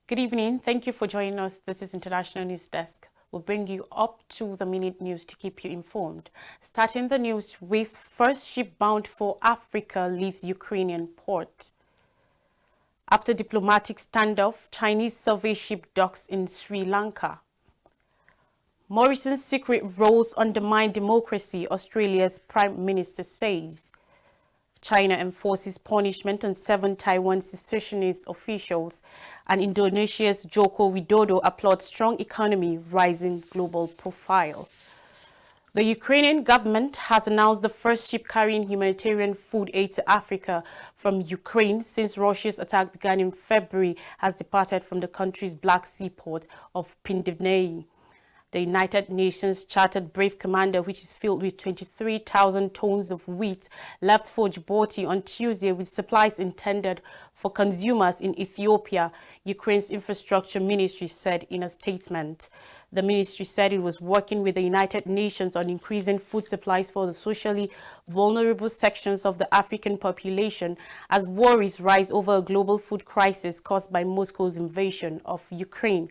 Good evening. Thank you for joining us. This is International News Desk. We'll bring you up to the minute news to keep you informed. Starting the news with first ship bound for Africa leaves Ukrainian port. After diplomatic standoff, Chinese survey ship docks in Sri Lanka. Morrison's secret roles undermine democracy, Australia's Prime Minister says. China enforces punishment on 7 Taiwan secessionist officials, and Indonesia's Joko Widodo applauds strong economy, rising global profile. The Ukrainian government has announced the first ship carrying humanitarian food aid to Africa from Ukraine since Russia's attack began in February has departed from the country's Black Sea port of Pindinei. The United Nations chartered Brave Commander, which is filled with 23,000 tons of wheat, left for Djibouti on Tuesday with supplies intended for consumers in Ethiopia, Ukraine's infrastructure ministry said in a statement. The ministry said it was working with the United Nations on increasing food supplies for the socially vulnerable sections of the African population as worries rise over a global food crisis caused by Moscow's invasion of Ukraine.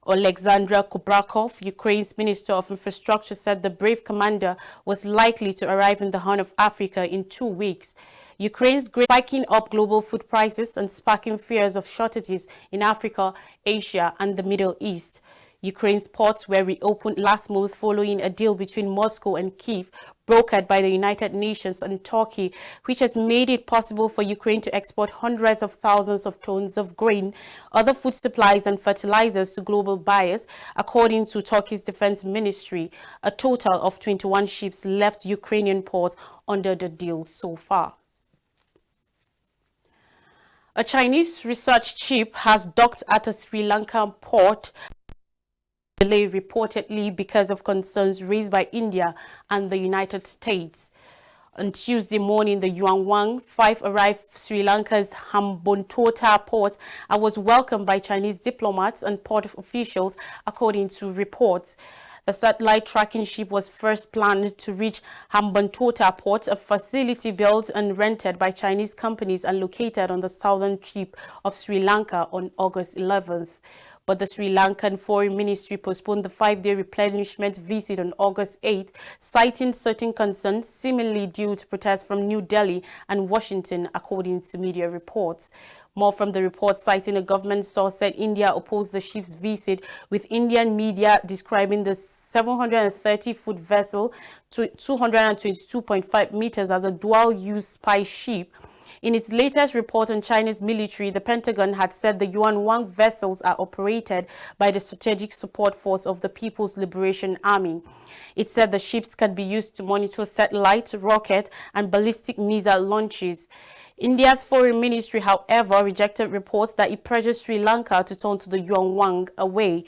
Alexandra Kubrakov, Ukraine's Minister of Infrastructure, said the Brave Commander was likely to arrive in the Horn of Africa in 2 weeks. Ukraine's spiking up global food prices and sparking fears of shortages in Africa, Asia, and the Middle East. Ukraine's ports were reopened last month following a deal between Moscow and Kyiv, brokered by the United Nations and Turkey, which has made it possible for Ukraine to export hundreds of thousands of tons of grain, other food supplies and fertilizers to global buyers, according to Turkey's defense ministry. A total of 21 ships left Ukrainian ports under the deal so far. A Chinese research ship has docked at a Sri Lankan port, delay reportedly because of concerns raised by India and the United States. On Tuesday morning, the Yuan 5 arrived Sri Lanka's Hambantota port and was welcomed by Chinese diplomats and port officials, according to reports. The satellite tracking ship was first planned to reach Hambantota port, a facility built and rented by Chinese companies and located on the southern tip of Sri Lanka on August 11th. But the Sri Lankan Foreign Ministry postponed the 5-day replenishment visit on August 8th, citing certain concerns, seemingly due to protests from New Delhi and Washington, according to media reports. More from the report, citing a government source, said India opposed the ship's visit, with Indian media describing the 730-foot vessel to 222.5 meters as a dual-use spy ship. In its latest report on China's military, the Pentagon had said the Yuan vessels are operated by the Strategic Support Force of the People's Liberation Army. It said the ships can be used to monitor satellite, rocket, and ballistic missile launches. India's foreign ministry, however, rejected reports that it pressured Sri Lanka to turn to the Yuan away.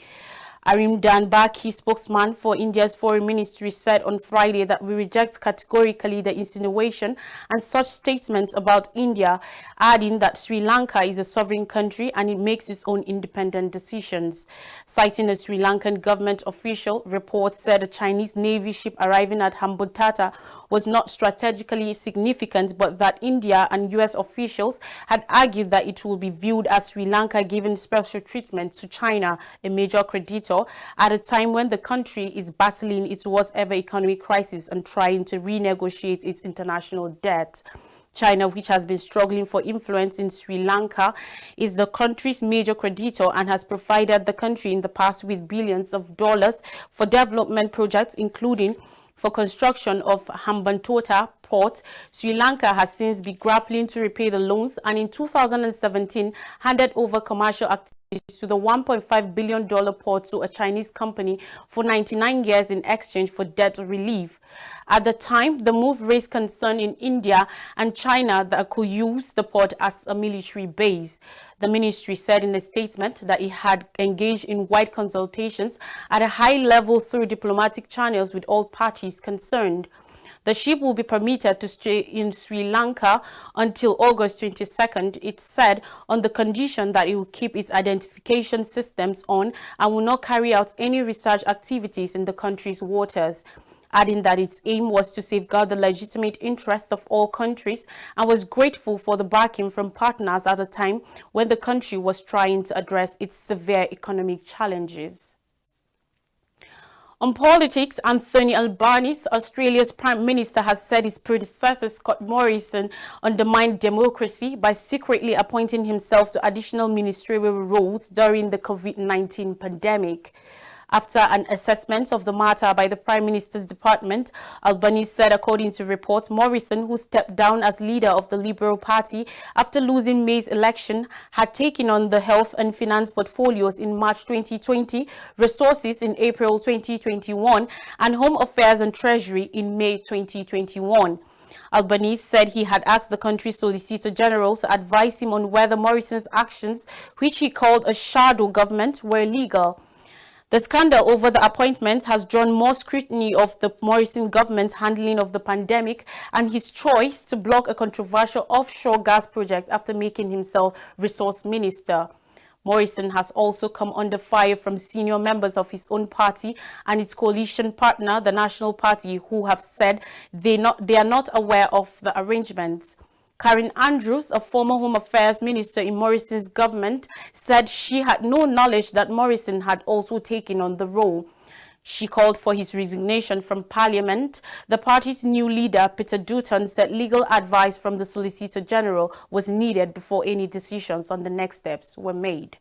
Arimdan Baki, spokesman for India's foreign ministry, said on Friday that we reject categorically the insinuation and such statements about India, adding that Sri Lanka is a sovereign country and it makes its own independent decisions. Citing a Sri Lankan government official, reports said a Chinese Navy ship arriving at Hambantota was not strategically significant, but that India and US officials had argued that it will be viewed as Sri Lanka giving special treatment to China, a major creditor, at a time when the country is battling its worst ever economic crisis and trying to renegotiate its international debt. China, which has been struggling for influence in Sri Lanka, is the country's major creditor and has provided the country in the past with billions of dollars for development projects, including for construction of Hambantota port. Sri Lanka has since been grappling to repay the loans and in 2017 handed over commercial activities to the $1.5 billion port to a Chinese company for 99 years in exchange for debt relief. At the time, the move raised concern in India and China that could use the port as a military base. The ministry said in a statement that it had engaged in wide consultations at a high level through diplomatic channels with all parties concerned. The ship will be permitted to stay in Sri Lanka until August 22nd, it said, on the condition that it will keep its identification systems on and will not carry out any research activities in the country's waters. adding that its aim was to safeguard the legitimate interests of all countries and was grateful for the backing from partners at a time when the country was trying to address its severe economic challenges. On politics, Anthony Albanese, Australia's Prime Minister, has said his predecessor Scott Morrison undermined democracy by secretly appointing himself to additional ministerial roles during the COVID-19 pandemic. After an assessment of the matter by the Prime Minister's department, Albanese said, according to reports, Morrison, who stepped down as leader of the Liberal Party after losing May's election, had taken on the health and finance portfolios in March 2020, resources in April 2021, and home affairs and treasury in May 2021. Albanese said he had asked the country's Solicitor General to advise him on whether Morrison's actions, which he called a shadow government, were legal. The scandal over the appointment has drawn more scrutiny of the Morrison government's handling of the pandemic and his choice to block a controversial offshore gas project after making himself resource minister. Morrison has also come under fire from senior members of his own party and its coalition partner, the National Party, who have said they are not aware of the arrangements. Karen Andrews, a former Home Affairs Minister in Morrison's government, said she had no knowledge that Morrison had also taken on the role. She called for his resignation from Parliament. The party's new leader, Peter Dutton, said legal advice from the Solicitor General was needed before any decisions on the next steps were made.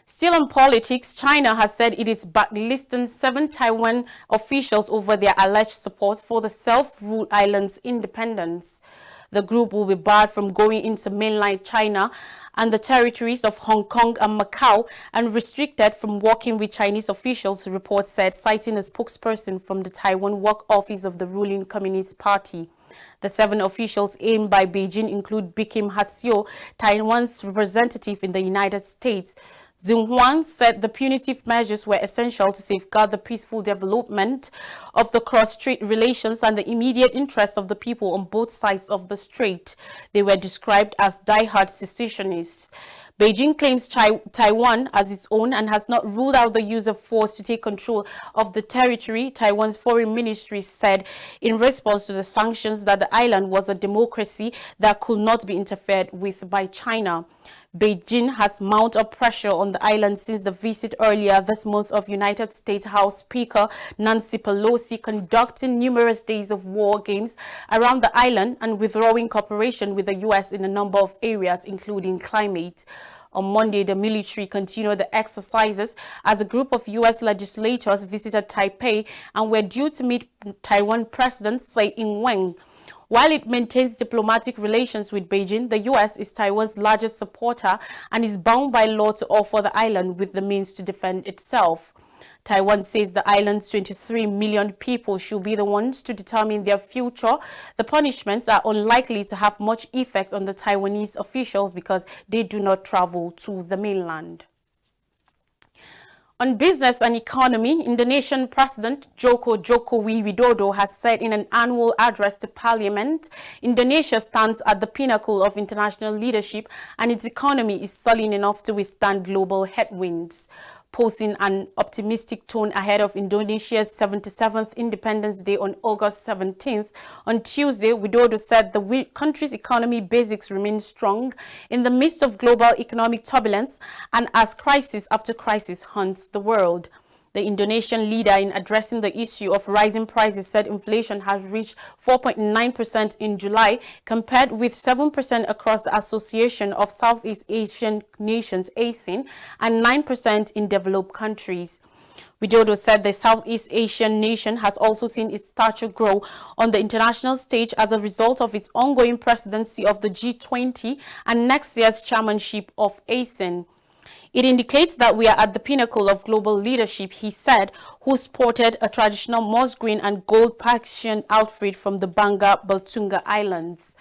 Still on politics, China has said it is blacklisting 7 Taiwan officials over their alleged support for the self-ruled island's independence. The group will be barred from going into mainland China and the territories of Hong Kong and Macau and restricted from working with Chinese officials, the report said, citing a spokesperson from the Taiwan Work Office of the ruling Communist Party. The 7 officials aimed by Beijing include Bikim Hasio, Taiwan's representative in the United States. Xinhuang said the punitive measures were essential to safeguard the peaceful development of the cross-strait relations and the immediate interests of the people on both sides of the strait. They were described as die-hard secessionists. Beijing claims Taiwan as its own and has not ruled out the use of force to take control of the territory, Taiwan's foreign ministry said in response to the sanctions that the island was a democracy that could not be interfered with by China. Beijing has mounted up pressure on the island since the visit earlier this month of United States House Speaker Nancy Pelosi, conducting numerous days of war games around the island and withdrawing cooperation with the U.S. in a number of areas, including climate. On Monday, the military continued the exercises as a group of U.S. legislators visited Taipei and were due to meet Taiwan President Tsai Ing-wen. While it maintains diplomatic relations with Beijing, the U.S. is Taiwan's largest supporter and is bound by law to offer the island with the means to defend itself. Taiwan says the island's 23 million people should be the ones to determine their future. The punishments are unlikely to have much effect on the Taiwanese officials because they do not travel to the mainland. On business and economy, Indonesian President Joko Widodo has said in an annual address to Parliament, Indonesia stands at the pinnacle of international leadership and its economy is solid enough to withstand global headwinds. Posing an optimistic tone ahead of Indonesia's 77th Independence Day on August 17th. On Tuesday, Widodo said the country's economy basics remain strong in the midst of global economic turbulence and as crisis after crisis haunts the world. The Indonesian leader, in addressing the issue of rising prices, said inflation has reached 4.9% in July, compared with 7% across the Association of Southeast Asian Nations, ASEAN, and 9% in developed countries. Widodo said the Southeast Asian nation has also seen its stature grow on the international stage as a result of its ongoing presidency of the G20 and next year's chairmanship of ASEAN. It indicates that we are at the pinnacle of global leadership, he said, who sported a traditional moss green and gold Persian outfit from the Bangka Belitung Islands.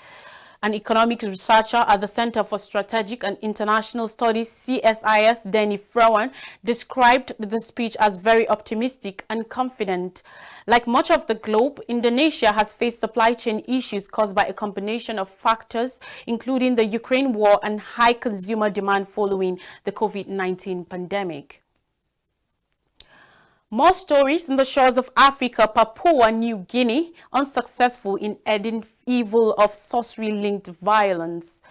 An economic researcher at the Center for Strategic and International Studies, CSIS, Denny Frawan, described the speech as very optimistic and confident. Like much of the globe, Indonesia has faced supply chain issues caused by a combination of factors, including the Ukraine war and high consumer demand following the COVID-19 pandemic. More stories in the shores of Africa. Papua New Guinea unsuccessful in ending evil of sorcery-linked violence.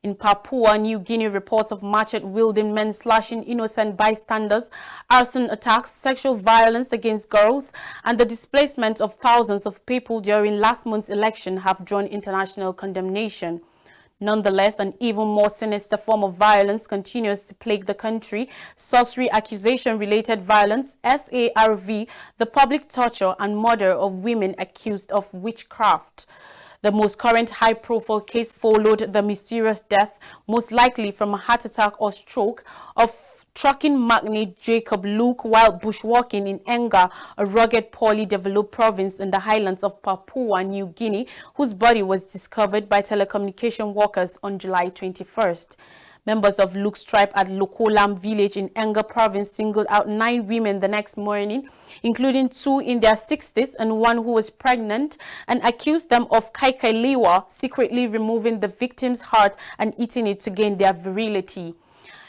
In Papua New Guinea, reports of machete-wielding men slashing innocent bystanders, arson attacks, sexual violence against girls, and the displacement of thousands of people during last month's election have drawn international condemnation. Nonetheless, an even more sinister form of violence continues to plague the country: sorcery accusation-related violence, SARV, the public torture and murder of women accused of witchcraft. The most current high-profile case followed the mysterious death, most likely from a heart attack or stroke, of trucking magnate Jacob Luke while bushwalking in Int'L, a rugged, poorly developed province in the highlands of Papua New Guinea, whose body was discovered by telecommunication workers on July 21st. Members of Luke's tribe at Lokolam village in Int'L province singled out 9 women the next morning, including 2 in their 60s and 1 who was pregnant, and accused them of kaikailewa, secretly removing the victim's heart and eating it to gain their virility.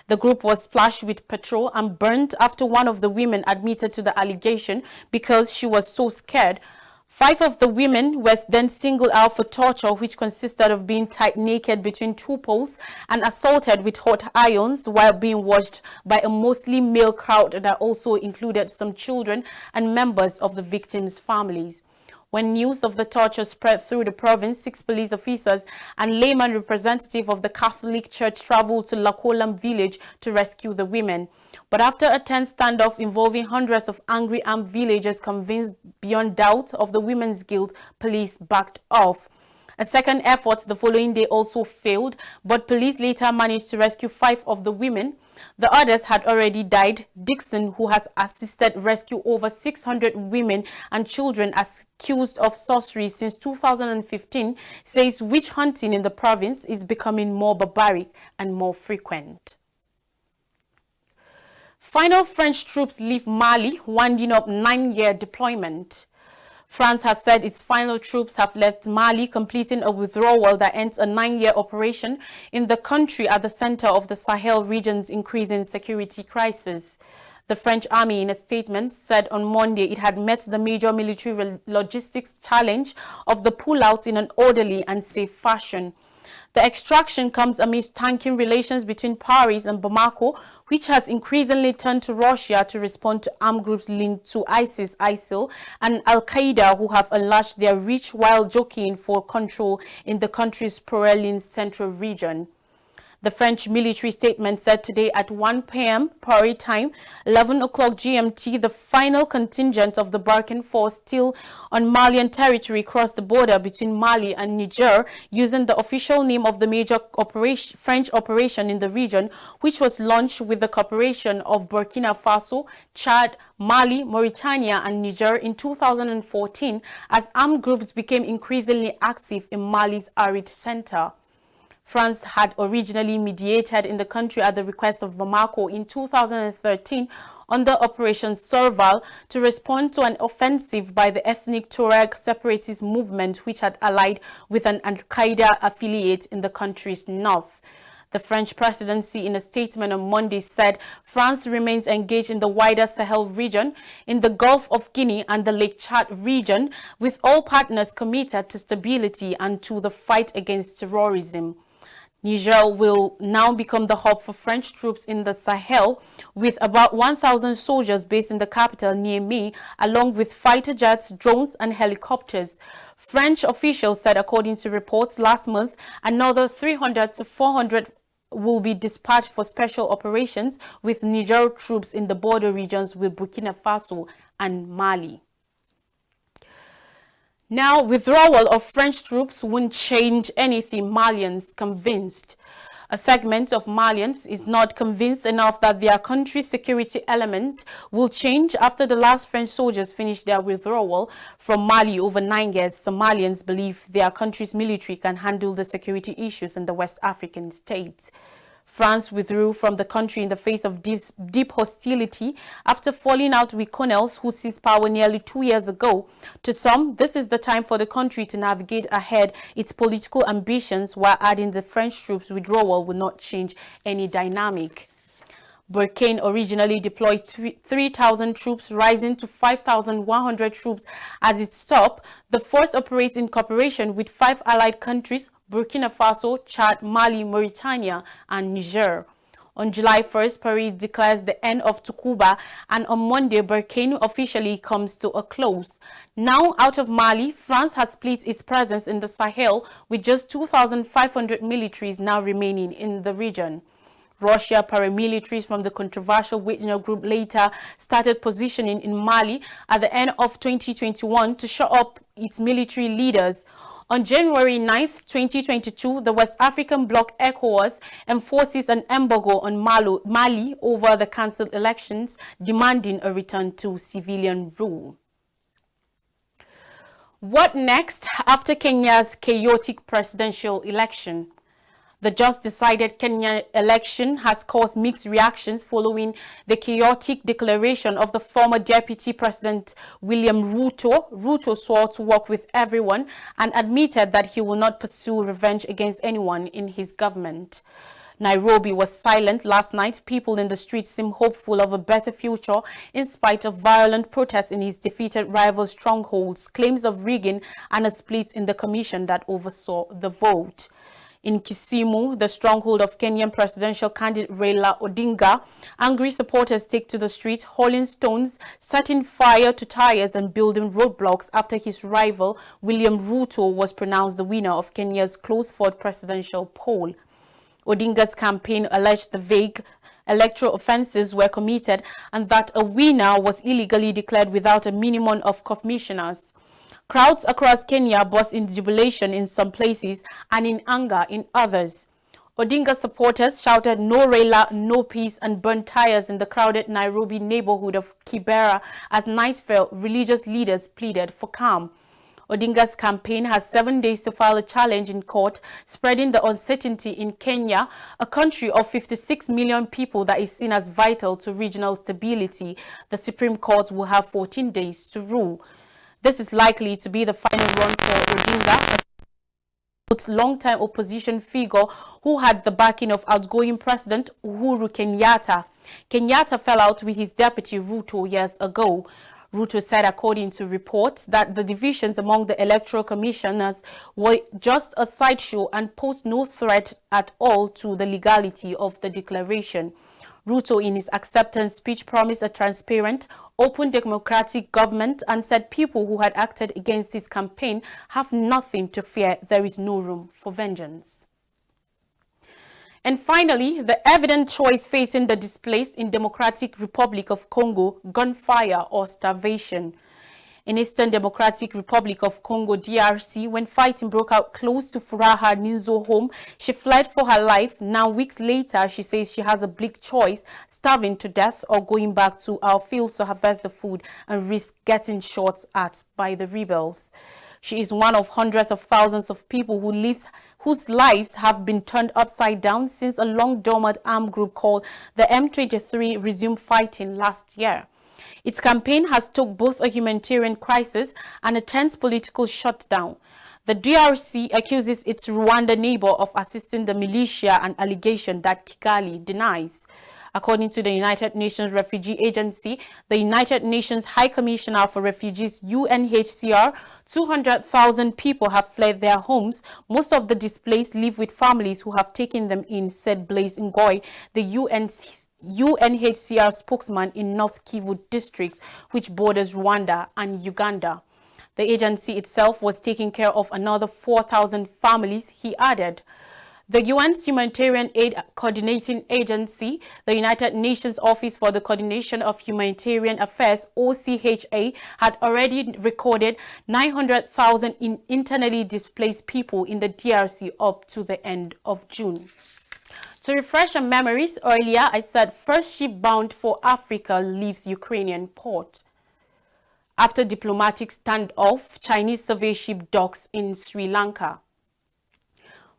The group was splashed with petrol and burnt after one of the women admitted to the allegation because she was so scared. 5 of the women were then singled out for torture, which consisted of being tied naked between 2 poles and assaulted with hot irons while being watched by a mostly male crowd that also included some children and members of the victims' families. When news of the torture spread through the province, 6 police officers and layman representative of the Catholic Church traveled to Lokolam village to rescue the women. But after a tense standoff involving hundreds of angry armed villagers convinced beyond doubt of the women's guilt, police backed off. A second effort the following day also failed, but police later managed to rescue 5 of the women. The others had already died. Dixon, who has assisted rescue over 600 women and children accused of sorcery since 2015, says witch hunting in the province is becoming more barbaric and more frequent. Final French troops leave Mali, winding up 9-year deployment. France has said its final troops have left Mali, completing a withdrawal that ends a 9-year operation in the country at the center of the Sahel region's increasing security crisis. The French army, in a statement, said on Monday it had met the major military logistics challenge of the pullout in an orderly and safe fashion. The extraction comes amidst tanking relations between Paris and Bamako, which has increasingly turned to Russia to respond to armed groups linked to ISIS, ISIL, and Al-Qaeda, who have enlarged their reach while jockeying for control in the country's sprawling central region. The French military statement said today at 1 p.m. Paris time, 11 o'clock GMT, the final contingent of the Burkina force still on Malian territory crossed the border between Mali and Niger using the official name of the major French operation in the region, which was launched with the cooperation of Burkina Faso, Chad, Mali, Mauritania, and Niger in 2014 as armed groups became increasingly active in Mali's arid center. France had originally mediated in the country at the request of Bamako in 2013 under Operation Serval to respond to an offensive by the ethnic Tuareg separatist movement, which had allied with an Al-Qaeda affiliate in the country's north. The French presidency, in a statement on Monday, said France remains engaged in the wider Sahel region, in the Gulf of Guinea and the Lake Chad region, with all partners committed to stability and to the fight against terrorism. Niger will now become the hub for French troops in the Sahel, with about 1,000 soldiers based in the capital, Niamey, along with fighter jets, drones, and helicopters. French officials said, according to reports last month, another 300 to 400 will be dispatched for special operations with Niger troops in the border regions with Burkina Faso and Mali. Now, withdrawal of French troops won't change anything, Malians convinced. A segment of Malians is not convinced enough that their country's security element will change after the last French soldiers finished their withdrawal from Mali over 9 years. Somalians believe their country's military can handle the security issues in the West African states. France withdrew from the country in the face of deep hostility after falling out with colonels who seized power nearly 2 years ago. To some, this is the time for the country to navigate ahead its political ambitions, while adding the French troops' withdrawal will not change any dynamic. Burkina originally deployed 3,000 troops, rising to 5,100 troops as its top. The force operates in cooperation with 5 allied countries: Burkina Faso, Chad, Mali, Mauritania, and Niger. On July 1st, Paris declares the end of Takuba, and on Monday, Burkina officially comes to a close. Now out of Mali, France has split its presence in the Sahel, with just 2,500 militaries now remaining in the region. Russia paramilitaries from the controversial Wagner Group later started positioning in Mali at the end of 2021 to shore up its military leaders. On January 9, 2022, the West African bloc ECOWAS enforces an embargo on Mali over the cancelled elections, demanding a return to civilian rule. What next after Kenya's chaotic presidential election? The just-decided Kenyan election has caused mixed reactions following the chaotic declaration of the former Deputy President William Ruto. Ruto swore to work with everyone and admitted that he will not pursue revenge against anyone in his government. Nairobi was silent last night. People in the streets seem hopeful of a better future in spite of violent protests in his defeated rival's strongholds, claims of rigging, and a split in the commission that oversaw the vote. In Kisumu, the stronghold of Kenyan presidential candidate Raila Odinga, angry supporters take to the streets, hurling stones, setting fire to tires and building roadblocks after his rival William Ruto was pronounced the winner of Kenya's close-fought presidential poll. Odinga's campaign alleged the vague electoral offences were committed and that a winner was illegally declared without a minimum of commissioners. Crowds across Kenya burst in jubilation in some places and in anger in others. Odinga supporters shouted "No Raila, no peace" and burned tires in the crowded Nairobi neighborhood of Kibera. As night fell, religious leaders pleaded for calm. Odinga's campaign has 7 days to file a challenge in court, spreading the uncertainty in Kenya, a country of 56 million people that is seen as vital to regional stability. The Supreme Court will have 14 days to rule. This is likely to be the final run for Odinga, a long-time opposition figure who had the backing of outgoing President Uhuru Kenyatta. Kenyatta fell out with his deputy Ruto years ago. Ruto said, according to reports, that the divisions among the electoral commissioners were just a sideshow and posed no threat at all to the legality of the declaration. Ruto, in his acceptance speech, promised a transparent, open democratic government and said people who had acted against his campaign have nothing to fear. There is no room for vengeance. And finally, the evident choice facing the displaced in Democratic Republic of Congo: gunfire or starvation. In Eastern Democratic Republic of Congo, DRC, when fighting broke out close to Furaha Ninzo's home, she fled for her life. Now, weeks later, she says she has a bleak choice: starving to death or going back to our fields to harvest the food and risk getting shot at by the rebels. She is one of hundreds of thousands of people whose lives have been turned upside down since a long-dormant armed group called the M23 resumed fighting last year. Its campaign has stoked both a humanitarian crisis and a tense political shutdown. The DRC accuses its Rwanda neighbor of assisting the militia, an allegation that Kigali denies. According to the United Nations Refugee Agency, the United Nations High Commissioner for Refugees, UNHCR, 200,000 people have fled their homes. Most of the displaced live with families who have taken them in, said Blaise Ngoy, the UNHCR spokesman in North Kivu district, which borders Rwanda and Uganda. The agency itself was taking care of another 4,000 families, he added. The UN's Humanitarian Aid Coordinating Agency, the United Nations Office for the Coordination of Humanitarian Affairs, OCHA, had already recorded 900,000 internally displaced people in the DRC up to the end of June. To refresh our memories, earlier I said first ship bound for Africa leaves Ukrainian port. After diplomatic standoff, Chinese survey ship docks in Sri Lanka.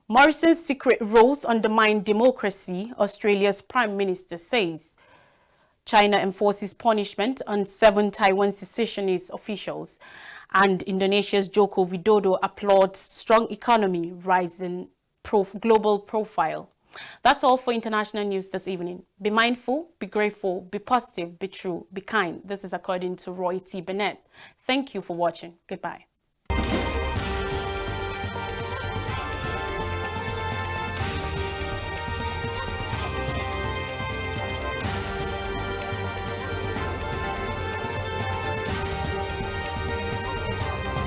Morrison's secret roles undermine democracy, Australia's Prime Minister says. China enforces punishment on 7 Taiwan secessionist officials. And Indonesia's Joko Widodo applauds strong economy, rising global profile. That's all for international news this evening. Be mindful, be grateful, be positive, be true, be kind. This is according to Roy T. Bennett. Thank you for watching. Goodbye.